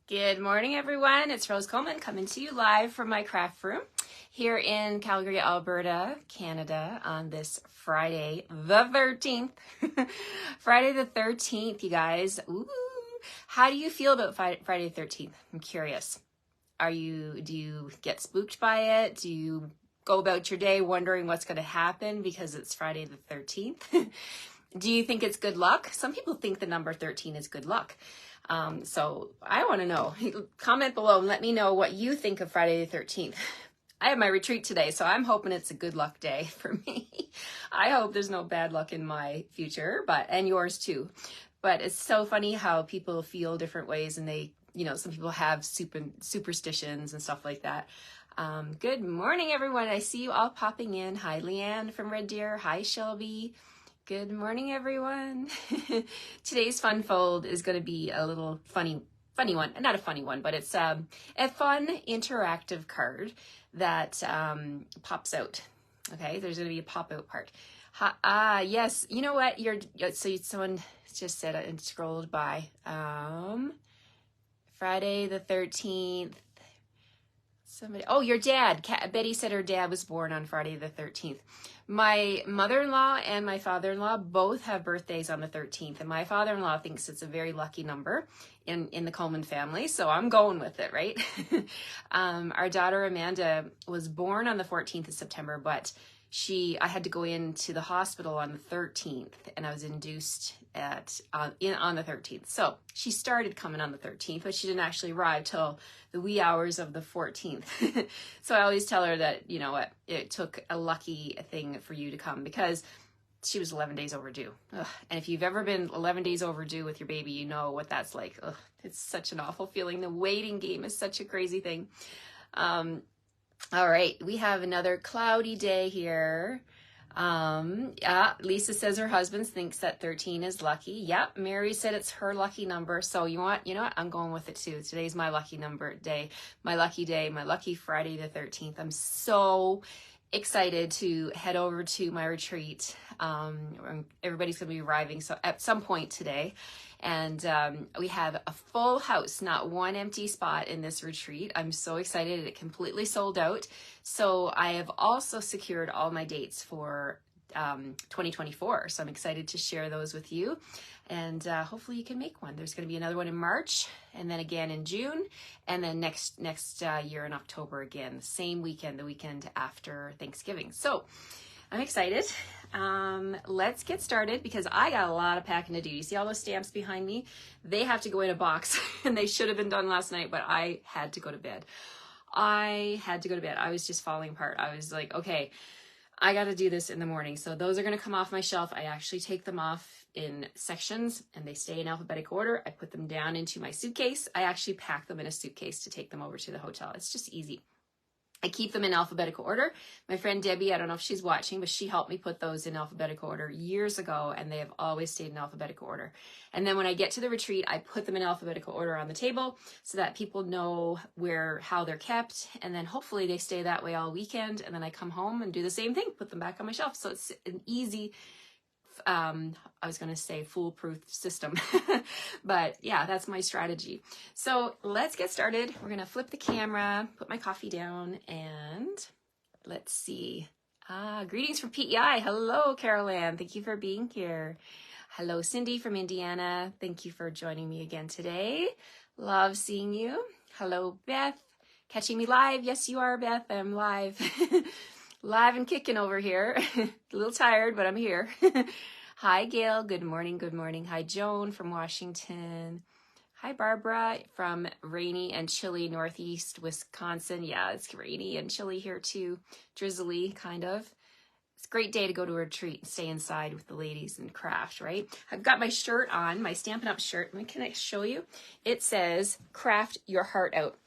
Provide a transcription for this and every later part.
Good morning, everyone. It's Rose Coleman coming to you live from my craft room here in Calgary, Alberta, Canada on this Friday, the 13th. Friday the 13th, you guys. Ooh. How do you feel about Friday the 13th? I'm curious. Do you get spooked by it? Do you go about your day wondering what's going to happen because it's Friday the 13th? Do you think it's good luck? Some people think the number 13 is good luck. So I want to know. Comment below and let me know what you think of Friday the 13th. I have my retreat today, so I'm hoping it's a good luck day for me. I hope there's no bad luck in my future, and yours too. But it's so funny how people feel different ways, and some people have superstitions and stuff like that. Good morning, everyone. I see you all popping in. Hi, Leanne from Red Deer. Hi, Shelby. Good morning, everyone. Today's fun fold is going to be a little funny one. Not a funny one, but it's a fun interactive card that pops out. Okay, there's going to be a pop out part. Yes, you know what? Someone just said it and scrolled by. Friday the 13th. Your dad. Betty said her dad was born on Friday the 13th. My mother-in-law and my father-in-law both have birthdays on the 13th, and my father-in-law thinks it's a very lucky number in the Coleman family, so I'm going with it, right? Our daughter Amanda was born on the 14th of September, but I had to go into the hospital on the 13th, and I was induced on the 13th. So she started coming on the 13th, but she didn't actually arrive till the wee hours of the 14th. So I always tell her that, you know what, it took a lucky thing for you to come because she was 11 days overdue. Ugh. And if you've ever been 11 days overdue with your baby, you know what that's like. Ugh. It's such an awful feeling. The waiting game is such a crazy thing. All right, we have another cloudy day here. Lisa says her husband thinks that 13 is lucky. Yep, Mary said it's her lucky number. So you know what? I'm going with it too. Today's my lucky day, my lucky Friday the 13th. I'm so excited to head over to my retreat. Everybody's going to be arriving at some point today. And we have a full house, not one empty spot in this retreat. I'm so excited. It completely sold out. So I have also secured all my dates for 2024. So I'm excited to share those with you. And hopefully you can make one. There's going to be another one in March, and then again in June, and then next year in October again, the same weekend, the weekend after Thanksgiving. So I'm excited. Let's get started because I got a lot of packing to do. You see all those stamps behind me? They have to go in a box and they should have been done last night, but I had to go to bed. I was just falling apart. I was like, okay, I got to do this in the morning. So those are going to come off my shelf. I actually take them off in sections and they stay in alphabetic order. I put them down into my suitcase. I actually pack them in a suitcase to take them over to the hotel. It's just easy. I keep them in alphabetical order. My friend Debbie, I don't know if she's watching, but she helped me put those in alphabetical order years ago, and they have always stayed in alphabetical order. And then when I get to the retreat, I put them in alphabetical order on the table so that people know how they're kept, and then hopefully they stay that way all weekend, and then I come home and do the same thing, put them back on my shelf. So it's an easy, I was going to say foolproof system, but yeah, that's my strategy. So let's get started. We're going to flip the camera, put my coffee down, and let's see. Greetings from PEI. Hello, Carol Ann. Thank you for being here. Hello, Cindy from Indiana. Thank you for joining me again today. Love seeing you. Hello, Beth. Catching me live. Yes, you are, Beth. I'm live. Live and kicking over here. A little tired, but I'm here. Hi, Gail. Good morning. Good morning. Hi, Joan from Washington. Hi, Barbara from rainy and chilly Northeast Wisconsin. Yeah, it's rainy and chilly here too. Drizzly, kind of. It's a great day to go to a retreat and stay inside with the ladies and craft, right? I've got my shirt on, my Stampin' Up shirt. Can I show you? It says, craft your heart out.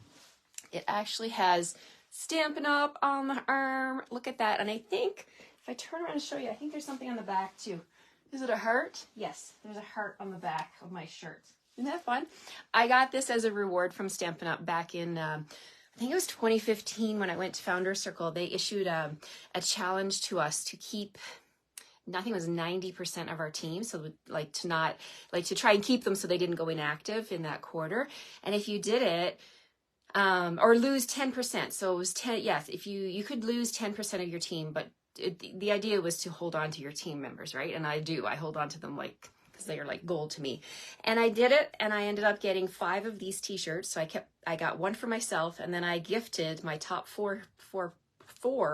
It actually has Stampin' Up on the arm. Look at that. And I think, if I turn around and show you, I think there's something on the back too. Is it a heart? Yes, there's a heart on the back of my shirt. Isn't that fun? I got this as a reward from Stampin' Up back in, I think it was 2015 when I went to Founders Circle. They issued a challenge to us to keep Nothing was 90% of our team. So like to try and keep them so they didn't go inactive in that quarter. And if you did it, or lose 10%. So it was 10. Yes. If you could lose 10% of your team, but the idea was to hold on to your team members, right? And I hold on to them like, because they are like gold to me. And I did it, and I ended up getting 5 of these t-shirts. So I got one for myself, and then I gifted my top four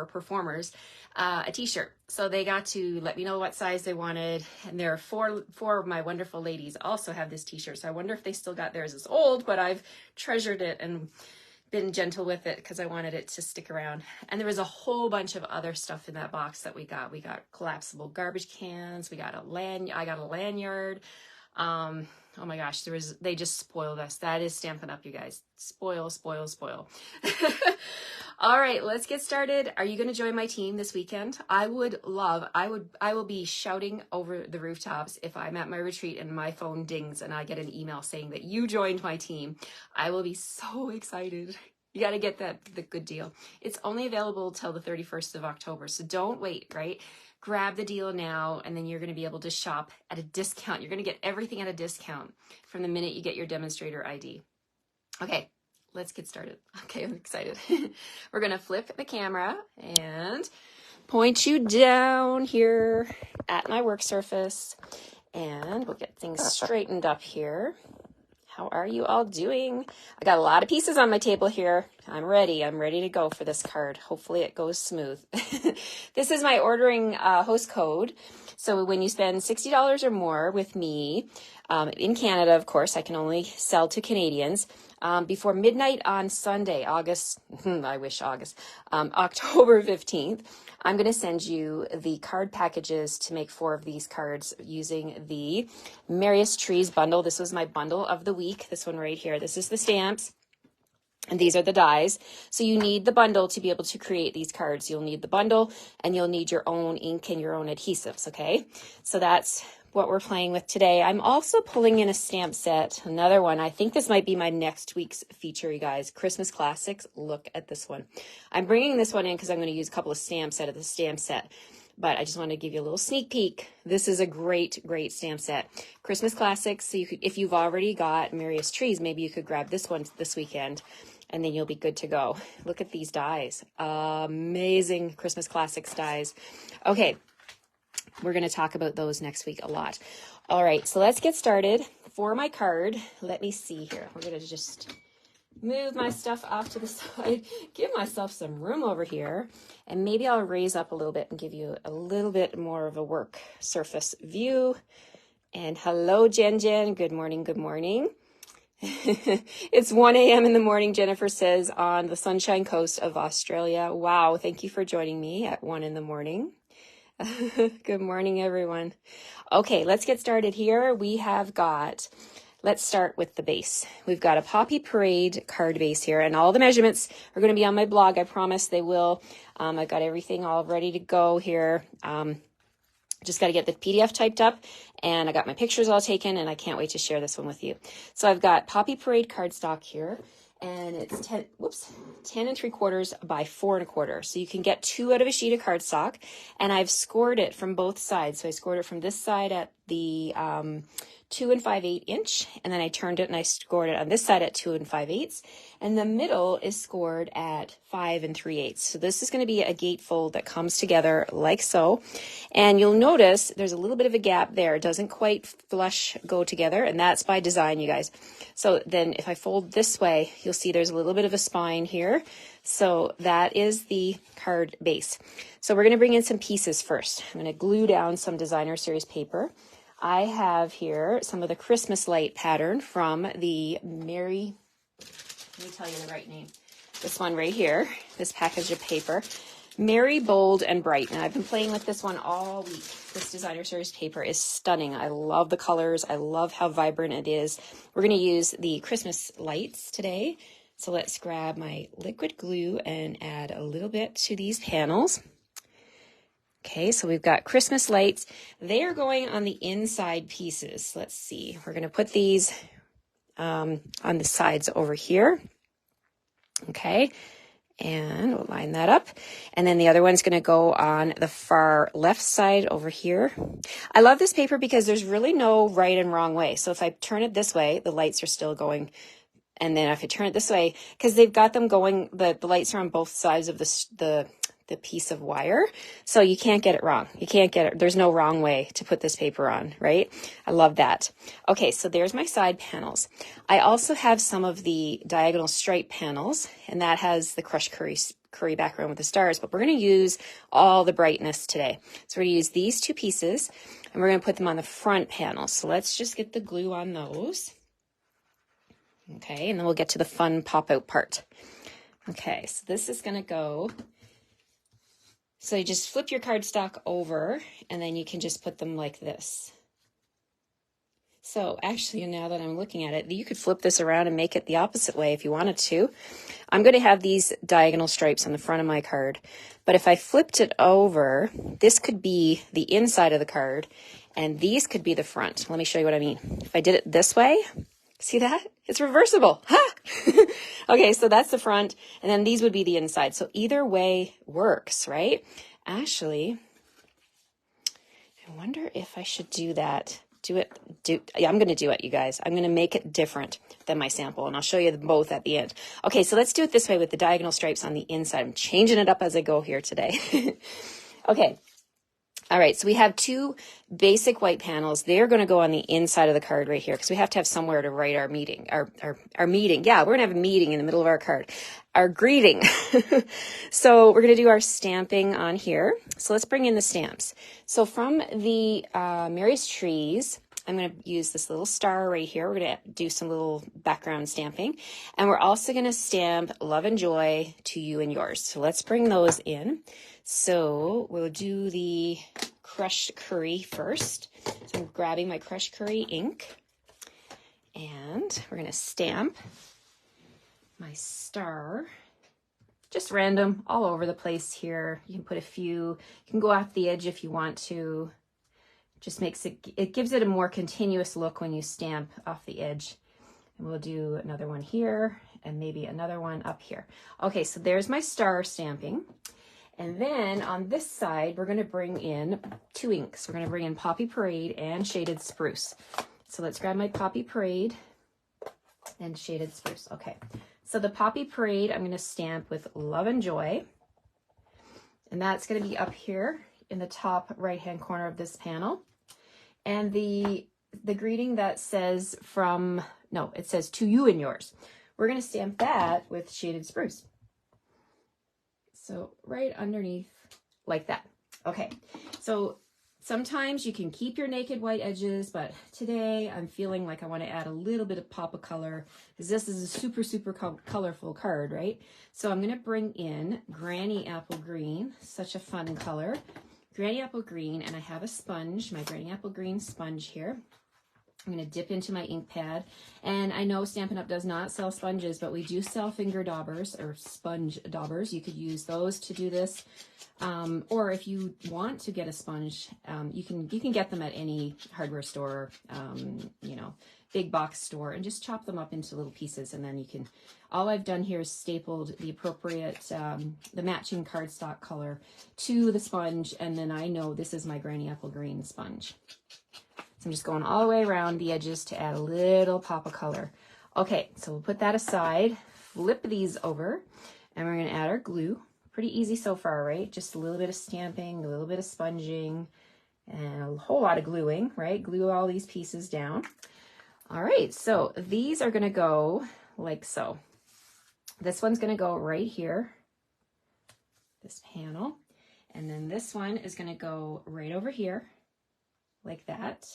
performers a t-shirt. So they got to let me know what size they wanted. And there are four of my wonderful ladies also have this t-shirt. So I wonder if they still got theirs. It's old, but I've treasured it and been gentle with it because I wanted it to stick around. And there was a whole bunch of other stuff in that box that we got. We got collapsible garbage cans. I got a lanyard. Oh my gosh, they just spoiled us. That is Stampin' Up, you guys. Spoil. All right, let's get started. Are you going to join my team this weekend? I will be shouting over the rooftops if I'm at my retreat and my phone dings and I get an email saying that you joined my team. I will be so excited. You got to get the good deal. It's only available till the 31st of October, so don't wait, right? Grab the deal now, and then you're going to be able to shop at a discount. You're going to get everything at a discount from the minute you get your demonstrator ID. Okay, let's get started. Okay, I'm excited. We're going to flip the camera and point you down here at my work surface, and we'll get things straightened up here. How are you all doing? I got a lot of pieces on my table here. I'm ready to go for this card. Hopefully it goes smooth. This is my ordering host code. So when you spend $60 or more with me, in Canada, of course, I can only sell to Canadians, before midnight on Sunday, October 15th, I'm going to send you the card packages to make 4 of these cards using the Merriest Trees bundle. This was my bundle of the week. This one right here. This is the stamps. And these are the dies. So you need the bundle to be able to create these cards. You'll need the bundle, and you'll need your own ink and your own adhesives, okay? So that's what we're playing with today. I'm also pulling in a stamp set, another one. I think this might be my next week's feature, you guys. Christmas Classics. Look at this one. I'm bringing this one in because I'm going to use a couple of stamps out of the stamp set. But I just want to give you a little sneak peek. This is a great stamp set. Christmas Classics. So you could, if you've already got Merriest Trees, maybe you could grab this one this weekend, and then you'll be good to go. Look at these dies. Amazing Christmas Classics dies. Okay, we're going to talk about those next week a lot. All right, so let's get started. For my card, let me see here. We're going to just move my stuff off to the side, give myself some room over here, and maybe I'll raise up a little bit and give you a little bit more of a work surface view. And hello, Jen. Good morning. It's 1 a.m. in the morning, Jennifer says, on the Sunshine Coast of Australia. Wow, thank you for joining me at 1 in the morning. Good morning, everyone. Okay, let's get started here. Let's start with the base. We've got a Poppy Parade card base here, and all the measurements are going to be on my blog. I promise they will. I've got everything all ready to go here. Just got to get the PDF typed up, and I got my pictures all taken, and I can't wait to share this one with you. So I've got Poppy Parade cardstock here, and it's 10 3/4 by 4 1/4. So you can get 2 out of a sheet of cardstock, and I've scored it from both sides. So I scored it from this side at the 2 5/8 inch, and then I turned it and I scored it on this side at 2 5/8, and the middle is scored at 5 3/8. So this is going to be a gatefold that comes together like so, and you'll notice there's a little bit of a gap there. It doesn't quite flush go together, and that's by design, you guys. So then if I fold this way, you'll see there's a little bit of a spine here. So that is the card base. So we're going to bring in some pieces first. I'm going to glue down some designer series paper. I have here some of the Christmas light pattern from the let me tell you the right name. This one right here, this package of paper, Merry, Bold, and Bright. And I've been playing with this one all week. This designer series paper is stunning. I love the colors. I love how vibrant it is. We're going to use the Christmas lights today. So let's grab my liquid glue and add a little bit to these panels. Okay, so we've got Christmas lights. They are going on the inside pieces. Let's see. We're going to put these on the sides over here. Okay, And we'll line that up. And then the other one's going to go on the far left side over here. I love this paper because there's really no right and wrong way. So if I turn it this way, the lights are still going. And then if I turn it this way, because they've got them going, the lights are on both sides of the piece of wire. So you can't get it wrong. You can't get it. There's no wrong way to put this paper on, right? I love that. Okay, so there's my side panels. I also have some of the diagonal stripe panels, and that has the crushed curry background with the stars, but we're going to use all the brightness today. So we're going to use these two pieces, and we're going to put them on the front panel. So let's just get the glue on those. Okay, and then we'll get to the fun pop-out part. Okay, so this is going to go... So you just flip your cardstock over, and then you can just put them like this. So actually, now that I'm looking at it, you could flip this around and make it the opposite way if you wanted to. I'm going to have these diagonal stripes on the front of my card. But if I flipped it over, this could be the inside of the card, and these could be the front. Let me show you what I mean. If I did it this way, see that? It's reversible. Ha! Okay, so that's the front, and then these would be the inside. So either way works, right? Actually, I wonder if I should do that. Yeah, I'm going to do it, you guys. I'm going to make it different than my sample, and I'll show you them both at the end. Okay, so let's do it this way with the diagonal stripes on the inside. I'm changing it up as I go here today. Okay. All right, so we have two basic white panels. They're going to go on the inside of the card right here because we have to have somewhere to write our meeting. Our meeting. Yeah, we're going to have a meeting in the middle of our card. Our greeting. So we're going to do our stamping on here. So let's bring in the stamps. So from the Merriest Trees, I'm going to use this little star right here. We're going to do some little background stamping. And we're also going to stamp love and joy to you and yours. So let's bring those in. So we'll do the crushed curry first. So I'm grabbing my crushed curry ink, and we're going to stamp my star. Just random all over the place here. You can put a few, you can go off the edge if you want to. Just makes it gives it a more continuous look when you stamp off the edge. And we'll do another one here and maybe another one up here. Okay, so there's my star stamping. And then on this side, we're going to bring in two inks. We're going to bring in Poppy Parade and Shaded Spruce. So let's grab my Poppy Parade and Shaded Spruce. Okay, so the Poppy Parade, I'm going to stamp with Love and Joy. And that's going to be up here in the top right-hand corner of this panel. And the greeting that says it says to you and yours. We're going to stamp that with Shaded Spruce. So right underneath like that. Okay, so sometimes you can keep your naked white edges, but today I'm feeling like I want to add a little bit of pop of color because this is a super, super colorful card, right? So I'm going to bring in Granny Apple Green, such a fun color. Granny Apple Green, and I have a sponge, my Granny Apple Green sponge here. I'm going to dip into my ink pad, and I know Stampin' Up! Does not sell sponges, but we do sell finger daubers or sponge daubers. You could use those to do this, or if you want to get a sponge, you can get them at any hardware store, big box store, and just chop them up into little pieces, and then you can. All I've done here is stapled the appropriate, the matching cardstock color to the sponge, and then I know this is my Granny Apple Green sponge. So I'm just going all the way around the edges to add a little pop of color. Okay, so we'll put that aside, flip these over, and we're going to add our glue. Pretty easy so far, right? Just a little bit of stamping, a little bit of sponging, and a whole lot of gluing, right? Glue all these pieces down. All right, so these are going to go like so. This one's going to go right here, this panel, and then this one is going to go right over here, like that.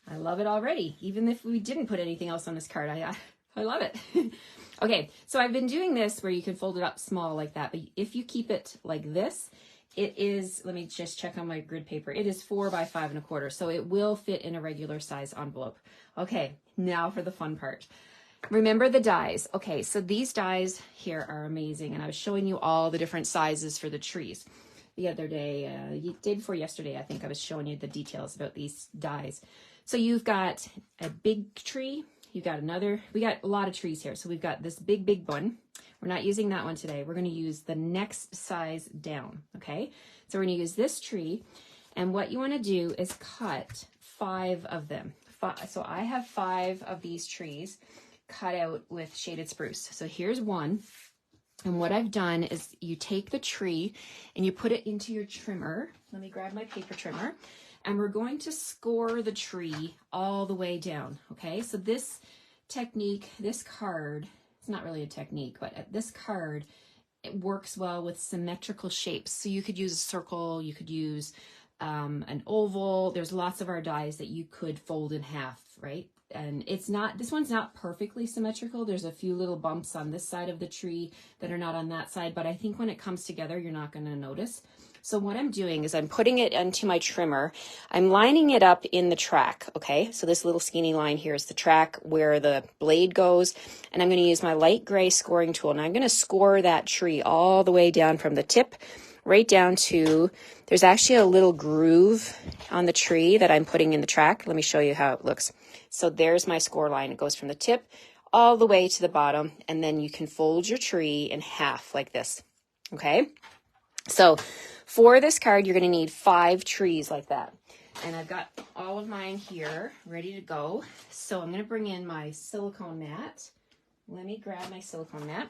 I love it already, even if we didn't put anything else on this card. I love it. Okay, so I've been doing this where you can fold it up small like that, but if you keep it like this, it is, let me just check on my grid paper, it is 4 by 5 1/4, so it will fit in a regular size envelope. Okay, now for the fun part. Remember the dies. Okay, so these dies here are amazing, and I was showing you all the different sizes for the trees the other day, day before yesterday, I think I was showing you the details about these dies. So you've got a big tree, you've got another, we got a lot of trees here. So we've got this big one. We're not using that one today. We're going to use the next size down, okay? So we're going to use this tree, and what you want to do is cut 5 of them. So I have 5 of these trees cut out with shaded spruce. So here's one, and what I've done is you take the tree and you put it into your trimmer. Let me grab my paper trimmer, and we're going to score the tree all the way down, okay? So this technique, this card, it's not really a technique, but this card, it works well with symmetrical shapes. So you could use a circle, you could use an oval. There's lots of our dies that you could fold in half, right? And it's not, this one's not perfectly symmetrical. There's a few little bumps on this side of the tree that are not on that side, but I think when it comes together, you're not going to notice. So what I'm doing is I'm putting it into my trimmer. I'm lining it up in the track, okay? So this little skinny line here is the track where the blade goes, and I'm going to use my light gray scoring tool, and I'm going to score that tree all the way down from the tip right down to, there's actually a little groove on the tree that I'm putting in the track. Let me show you how it looks. So there's my score line. It goes from the tip all the way to the bottom, and then you can fold your tree in half like this, okay? So for this card, you're going to need 5 trees like that. And I've got all of mine here ready to go. So I'm going to bring in my silicone mat. Let me grab my silicone mat.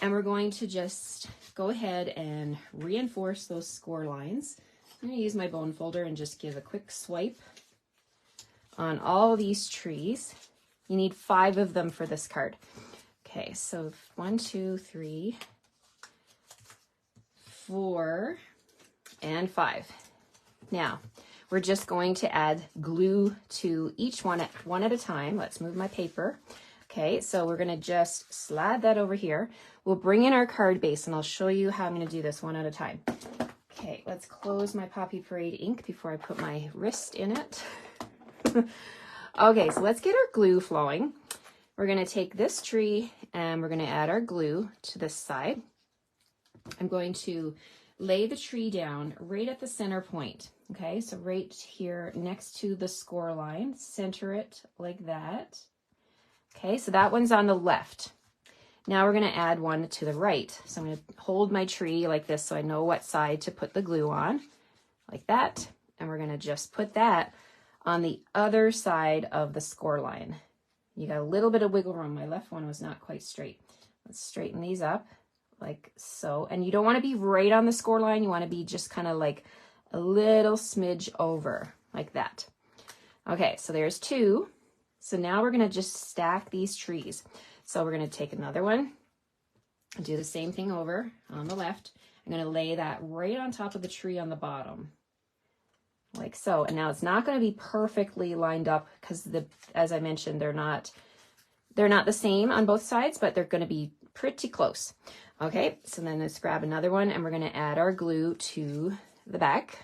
And we're going to just go ahead and reinforce those score lines. I'm going to use my bone folder and just give a quick swipe on all these trees. You need 5 of them for this card. Okay, so 1, 2, 3, 4, and 5. Now, we're just going to add glue to each one at a time. Let's move my paper. Okay, so we're going to just slide that over here. We'll bring in our card base, and I'll show you how I'm going to do this one at a time. Okay, let's close my Poppy Parade ink before I put my wrist in it. Okay, so let's get our glue flowing. We're going to take this tree, and we're going to add our glue to this side. I'm going to lay the tree down right at the center point. Okay, so right here next to the score line, center it like that. Okay, so that one's on the left. Now we're going to add one to the right. So I'm going to hold my tree like this so I know what side to put the glue on, like that. And we're going to just put that on the other side of the score line. You got a little bit of wiggle room. My left one was not quite straight. Let's straighten these up like so. And you don't want to be right on the score line. You want to be just kind of like a little smidge over like that. Okay, so there's 2. So now we're going to just stack these trees. So we're going to take another one and do the same thing over on the left. I'm going to lay that right on top of the tree on the bottom, like so. And now it's not going to be perfectly lined up because, as I mentioned, they're not the same on both sides, but they're going to be pretty close. Okay, so then let's grab another one, and we're going to add our glue to the back.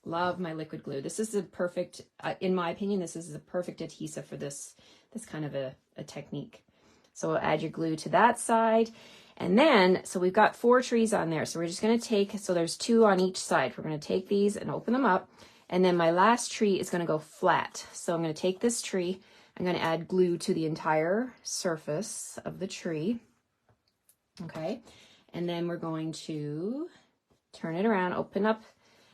Love my liquid glue. This is the perfect, in my opinion, this is the perfect adhesive for this kind of a technique. So we'll add your glue to that side. And then, so we've got 4 trees on there. So we're just going to take, so there's 2 on each side. We're going to take these and open them up. And then my last tree is going to go flat. So I'm going to take this tree. I'm going to add glue to the entire surface of the tree. Okay. And then we're going to turn it around, open up,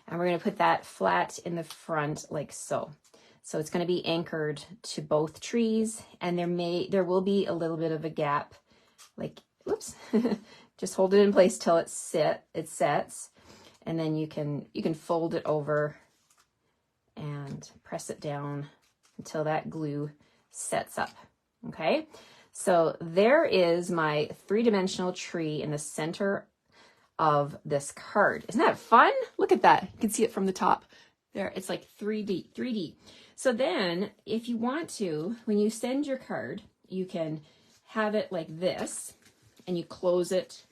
and we're going to put that flat in the front like so. So it's going to be anchored to both trees, and there will be a little bit of a gap, like, whoops, just hold it in place till it sets, and then you can fold it over and press it down until that glue sets up. Okay, so there is my 3-dimensional tree in the center of this card. Isn't that fun? Look at that. You can see it from the top there. It's like 3D. So then if you want to, when you send your card, you can have it like this, and you close it.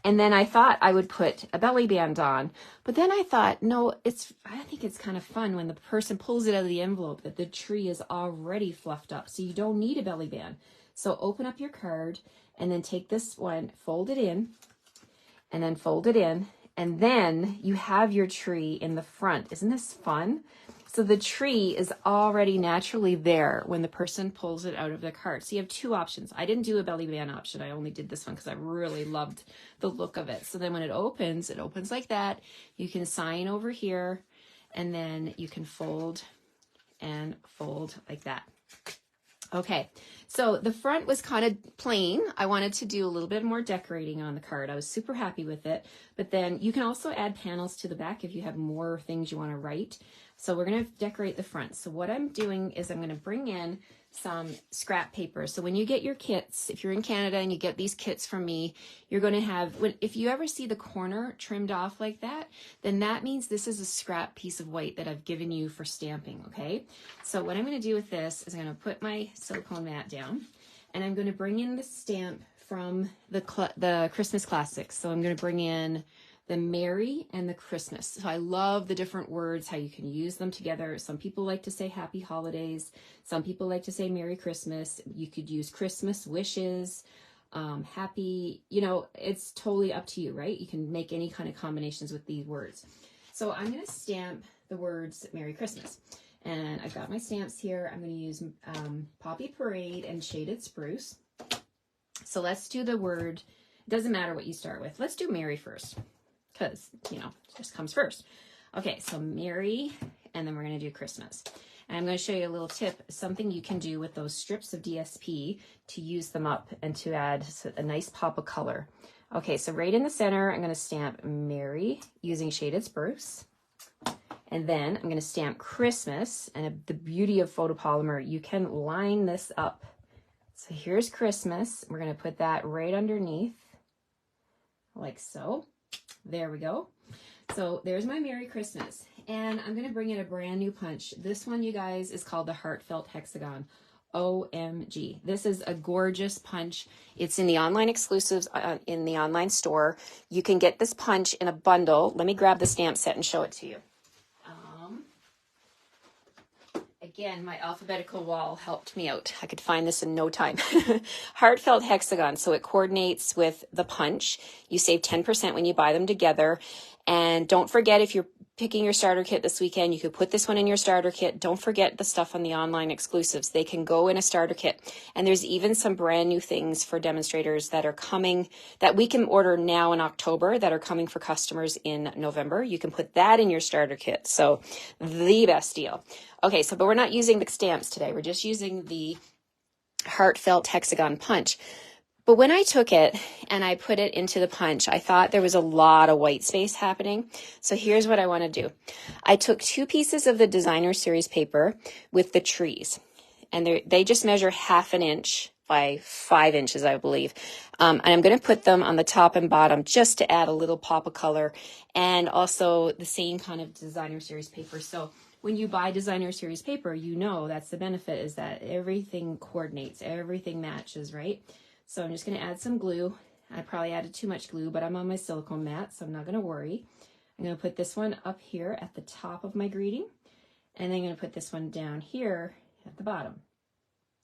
And then I thought I would put a belly band on, but then I thought, no, I think it's kind of fun when the person pulls it out of the envelope that the tree is already fluffed up. So you don't need a belly band. So open up your card and then take this one, fold it in, and then fold it in, and then you have your tree in the front. Isn't this fun? So the tree is already naturally there when the person pulls it out of the card. So you have two options. I didn't do a belly band option. I only did this one because I really loved the look of it. So then when it opens like that. You can sign over here, and then you can fold and fold like that. Okay, so the front was kind of plain. I wanted to do a little bit more decorating on the card. I was super happy with it, but then you can also add panels to the back if you have more things you want to write. So we're going to decorate the front. So what I'm doing is I'm going to bring in some scrap paper. So when you get your kits, if you're in Canada and you get these kits from me, you're going to have, if you ever see the corner trimmed off like that, then that means this is a scrap piece of white that I've given you for stamping, okay? So what I'm going to do with this is I'm going to put my silicone mat down, and I'm going to bring in the stamp from the Christmas classics. So I'm going to bring in the Merry and the Christmas. So I love the different words, how you can use them together. Some people like to say Happy Holidays. Some people like to say Merry Christmas. You could use Christmas wishes, happy, you know, it's totally up to you, right? You can make any kind of combinations with these words. So I'm going to stamp the words Merry Christmas. And I've got my stamps here. I'm going to use Poppy Parade and Shaded Spruce. So let's do the word. It doesn't matter what you start with. Let's do Merry first, because, you know, it just comes first. Okay, so Merry, and then we're going to do Christmas. And I'm going to show you a little tip, something you can do with those strips of DSP to use them up and to add a nice pop of color. Okay, so right in the center, I'm going to stamp Merry using Shaded Spruce. And then I'm going to stamp Christmas. And the beauty of photopolymer, you can line this up. So here's Christmas. We're going to put that right underneath, like so. There we go. So there's my Merry Christmas. And I'm going to bring in a brand new punch. This one, you guys, is called the Heartfelt Hexagon. OMG. This is a gorgeous punch. It's in the online exclusives in the online store. You can get this punch in a bundle. Let me grab the stamp set and show it to you. Again, my alphabetical wall helped me out. I could find this in no time. Heartfelt Hexagon. So it coordinates with the punch. You save 10% when you buy them together. And don't forget, if you're picking your starter kit this weekend, you could put this one in your starter kit. Don't forget the stuff on the online exclusives. They can go in a starter kit. And there's even some brand new things for demonstrators that are coming, that we can order now in October, that are coming for customers in November. You can put that in your starter kit. So the best deal. Okay, so but we're not using the stamps today. We're just using the Heartfelt Hexagon punch. But when I took it and I put it into the punch, I thought there was a lot of white space happening. So here's what I want to do. I took 2 pieces of the designer series paper with the trees, and they just measure 1/2 inch by 5 inches, I believe. And I'm going to put them on the top and bottom just to add a little pop of color, and also the same kind of designer series paper. So when you buy designer series paper, you know that's the benefit, is that everything coordinates, everything matches, right? So I'm just going to add some glue. I probably added too much glue, but I'm on my silicone mat, so I'm not going to worry. I'm going to put this one up here at the top of my greeting, and then I'm going to put this one down here at the bottom.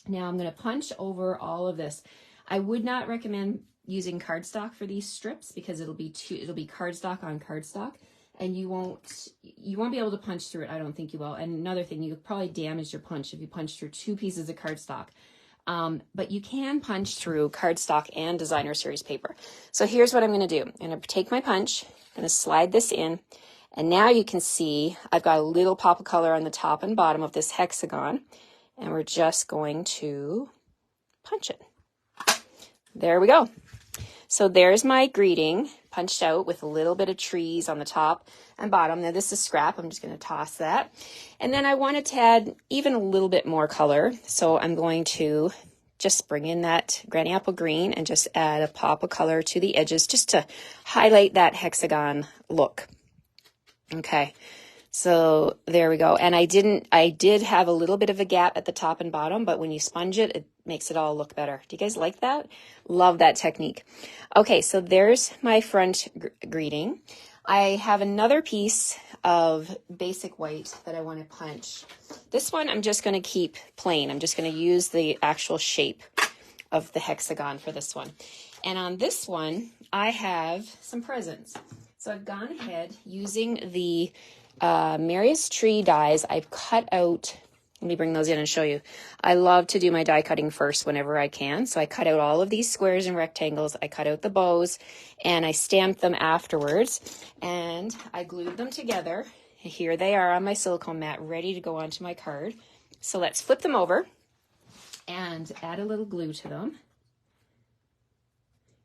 Now I'm going to punch over all of this. I would not recommend using cardstock for these strips because it'll be cardstock on cardstock, and you won't be able to punch through it. I don't think you will. And another thing, you could probably damage your punch if you punch through 2 pieces of cardstock. But you can punch through cardstock and designer series paper. So here's what I'm going to do. I'm going to take my punch, I'm going to slide this in, and now you can see I've got a little pop of color on the top and bottom of this hexagon, and we're just going to punch it. There we go. So there's my greeting punched out with a little bit of trees on the top and bottom. Now this is scrap. I'm just going to toss that. And then I wanted to add even a little bit more color. So I'm going to just bring in that Granny Apple Green and just add a pop of color to the edges just to highlight that hexagon look. Okay. So there we go. And I did have a little bit of a gap at the top and bottom, but when you sponge it, it makes it all look better. Do you guys like that? Love that technique. Okay, so there's my front greeting. I have another piece of basic white that I want to punch. This one I'm just going to keep plain. I'm just going to use the actual shape of the hexagon for this one. And on this one, I have some presents. So I've gone ahead using the Merriest Tree dies. I've cut out, let me bring those in and show you. I love to do my die cutting first whenever I can. So I cut out all of these squares and rectangles. I cut out the bows and I stamped them afterwards and I glued them together. Here they are on my silicone mat, ready to go onto my card. So let's flip them over and add a little glue to them.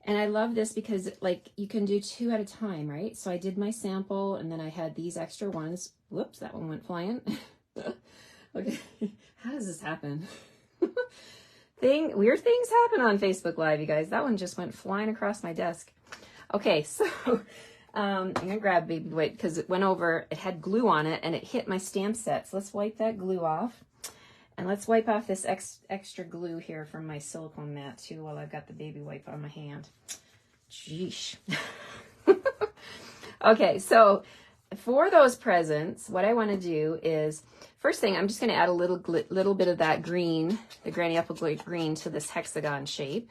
And I love this because like you can do 2 at a time, right? So I did my sample and then I had these extra ones. Whoops, that one went flying. Okay, how does this happen? Weird things happen on Facebook Live, you guys. That one just went flying across my desk. Okay, so I'm gonna grab baby wipe because it went over, it had glue on it and it hit my stamp set. So let's wipe that glue off. And let's wipe off this extra glue here from my silicone mat too while I've got the baby wipe on my hand. Sheesh. Okay, so for those presents, what I want to do is, first thing, I'm just going to add a little bit of that green, the Granny Applegate green, to this hexagon shape.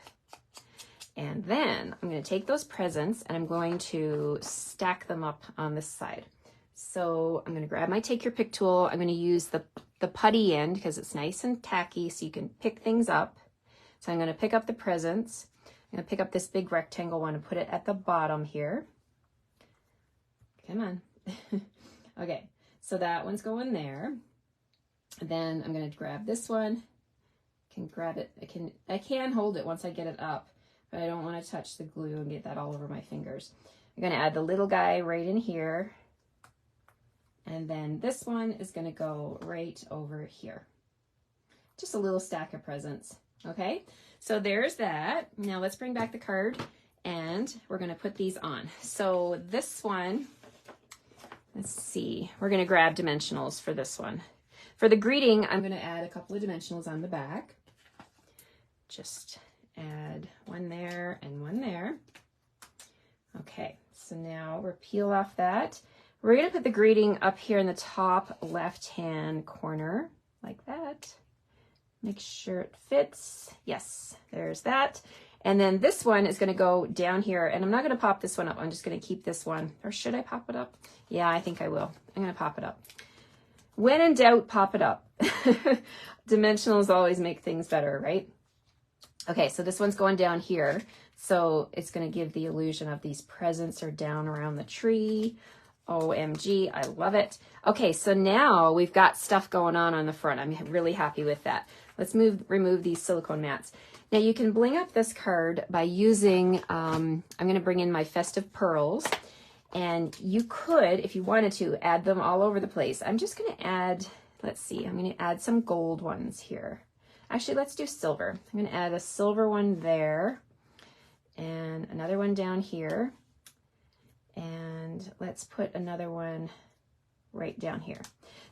And then I'm going to take those presents and I'm going to stack them up on this side. So I'm going to grab my Take Your Pick tool. I'm going to use the putty end because it's nice and tacky so you can pick things up. So I'm going to pick up the presents. I'm going to pick up this big rectangle one and put it at the bottom here. Come on. Okay, so that one's going there. Then I'm going to grab this one. I can grab it. I can hold it once I get it up, but I don't want to touch the glue and get that all over my fingers. I'm going to add the little guy right in here. And then this one is going to go right over here. Just a little stack of presents. Okay, so there's that. Now let's bring back the card and we're going to put these on. So this one, let's see, we're going to grab dimensionals for this one. For the greeting, I'm going to add a couple of dimensionals on the back. Just add one there and one there. Okay, so now we'll peel off that. We're going to put the greeting up here in the top left-hand corner, like that. Make sure it fits. Yes, there's that. And then this one is going to go down here, and I'm not going to pop this one up. I'm just going to keep this one. Or should I pop it up? Yeah, I think I will. I'm going to pop it up. When in doubt, pop it up. Dimensionals always make things better, right? Okay, so this one's going down here. So it's going to give the illusion of these presents are down around the tree. OMG, I love it. Okay, so now we've got stuff going on the front. I'm really happy with that. Let's remove these silicone mats. Now you can bling up this card by using, I'm going to bring in my Festive Pearls. And you could, if you wanted to, add them all over the place. I'm just going to add, let's see, I'm going to add some gold ones here. Actually, let's do silver. I'm going to add a silver one there and another one down here. And let's put another one right down here.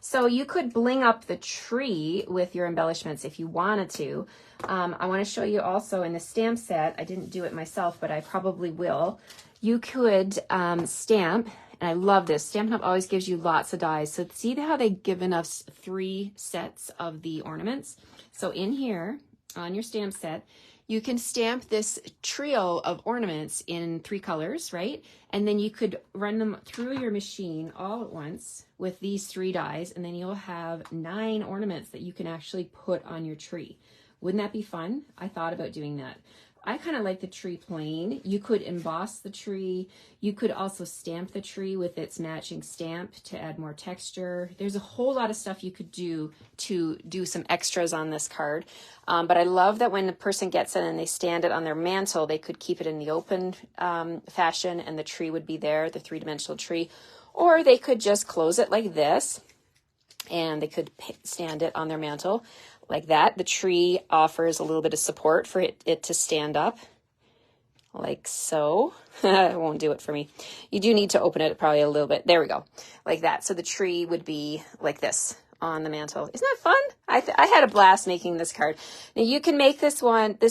So you could bling up the tree with your embellishments if you wanted to. I want to show you also in the stamp set, I didn't do it myself, but I probably will. You could stamp, and I love this. Stampin' Up! Always gives you lots of dies. So see how they've given us 3 sets of the ornaments? So in here, on your stamp set, you can stamp this trio of ornaments in 3 colors, right? And then you could run them through your machine all at once with these 3 dies, and then you'll have 9 ornaments that you can actually put on your tree. Wouldn't that be fun? I thought about doing that. I kind of like the tree plain. You could emboss the tree. You could also stamp the tree with its matching stamp to add more texture. There's a whole lot of stuff you could do to do some extras on this card. But I love that when the person gets it and they stand it on their mantle, they could keep it in the open fashion and the tree would be there, the 3-dimensional tree. Or they could just close it like this and they could stand it on their mantle. Like that. The tree offers a little bit of support for it to stand up, like so. It won't do it for me. You do need to open it probably a little bit. There we go, like that. So the tree would be like this on the mantle. Isn't that fun? I had a blast making this card. Now you can make this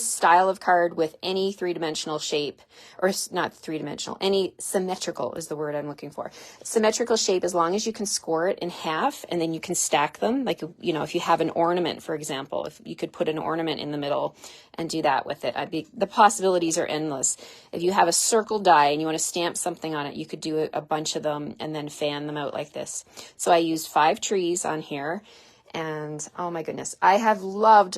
style of card with any three-dimensional shape, or not three-dimensional, any symmetrical is the word I'm looking for. Symmetrical shape, as long as you can score it in half and then you can stack them. Like, you know, if you have an ornament, for example, if you could put an ornament in the middle and do that with it, the possibilities are endless. If you have a circle die and you want to stamp something on it, you could do a bunch of them and then fan them out like this. So I used 5 trees on here, and oh my goodness, I have loved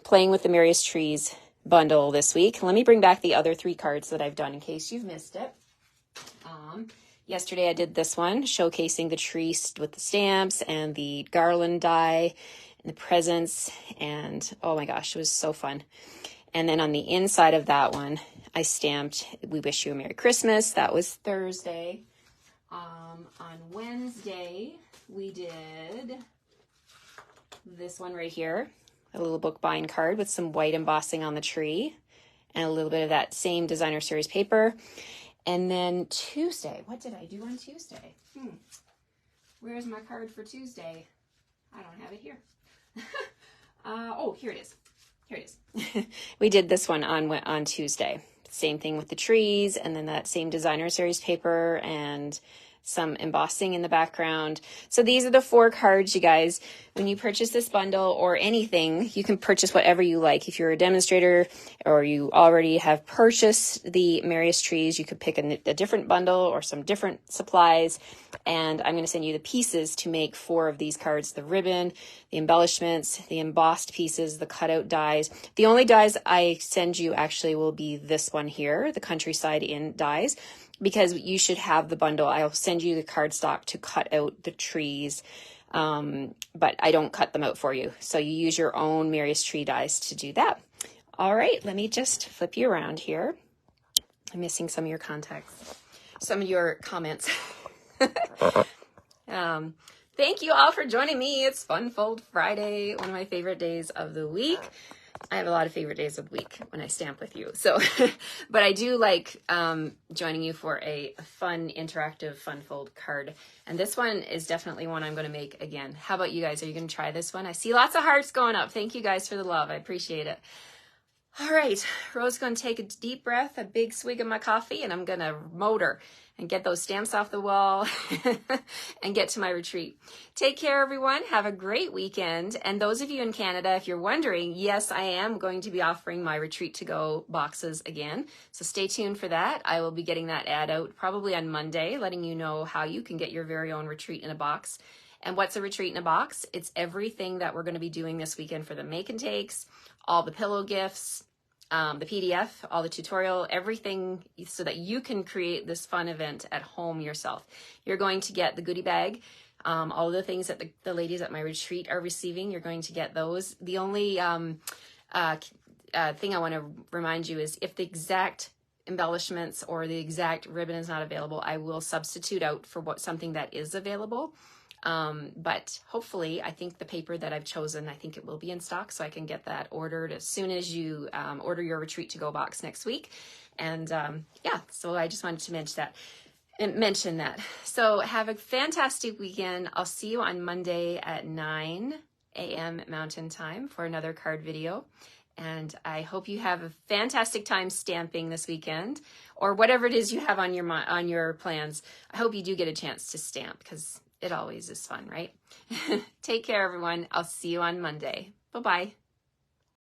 playing with the Merriest Trees bundle this week. Let me bring back the other 3 cards that I've done in case you've missed it. Yesterday I did this one showcasing the tree with the stamps and the garland die and the presents, and oh my gosh, it was so fun. And then on the inside of that one, I stamped "We Wish You a Merry Christmas." That was Thursday. On Wednesday, we did this one right here, a little bookbind card with some white embossing on the tree and a little bit of that same designer series paper. And then Tuesday, what did I do on Tuesday? Where's my card for Tuesday? I don't have it here. Oh, here it is. Here it is. We did this one on Tuesday. Same thing with the trees, and then that same designer series paper and some embossing in the background. So these are the 4 cards, you guys. When you purchase this bundle or anything, you can purchase whatever you like. If you're a demonstrator or you already have purchased the Merriest Trees, you could pick a different bundle or some different supplies. And I'm going to send you the pieces to make 4 of these cards: the ribbon, the embellishments, the embossed pieces, the cutout dies. The only dies I send you actually will be this one here, the Countryside Inn dies, because you should have the bundle. I'll send you the cardstock to cut out the trees, but I don't cut them out for you. So you use your own Merriest Tree dies to do that. All right, let me just flip you around here. I'm missing some of your some of your comments. Thank you all for joining me. It's Fun Fold Friday, one of my favorite days of the week. I have a lot of favorite days of the week when I stamp with you. So, but I do like joining you for a fun, interactive Fun Fold card. And this one is definitely one I'm going to make again. How about you guys? Are you going to try this one? I see lots of hearts going up. Thank you guys for the love. I appreciate it. All right, Rose going to take a deep breath, a big swig of my coffee, and I'm going to motor and get those stamps off the wall and get to my retreat. Take care, everyone. Have a great weekend. And those of you in Canada, if you're wondering, yes, I am going to be offering my Retreat to Go boxes again. So stay tuned for that. I will be getting that ad out probably on Monday, letting you know how you can get your very own retreat in a box. And what's a retreat in a box? It's everything that we're going to be doing this weekend for the make and takes, all the pillow gifts, the PDF, all the tutorial, everything, so that you can create this fun event at home yourself. You're going to get the goodie bag, all the things that the ladies at my retreat are receiving. You're going to get those. The only thing I want to remind you is if the exact embellishments or the exact ribbon is not available, I will substitute out for something that is available. But hopefully, I think the paper that I've chosen, I think it will be in stock, so I can get that ordered as soon as you order your Retreat to Go box next week. And yeah, so I just wanted to mention that. So have a fantastic weekend. I'll see you on Monday at 9 a.m. Mountain Time for another card video. And I hope you have a fantastic time stamping this weekend, or whatever it is you have on your plans. I hope you do get a chance to stamp, because it always is fun, right? Take care, everyone. I'll see you on Monday. Bye-bye.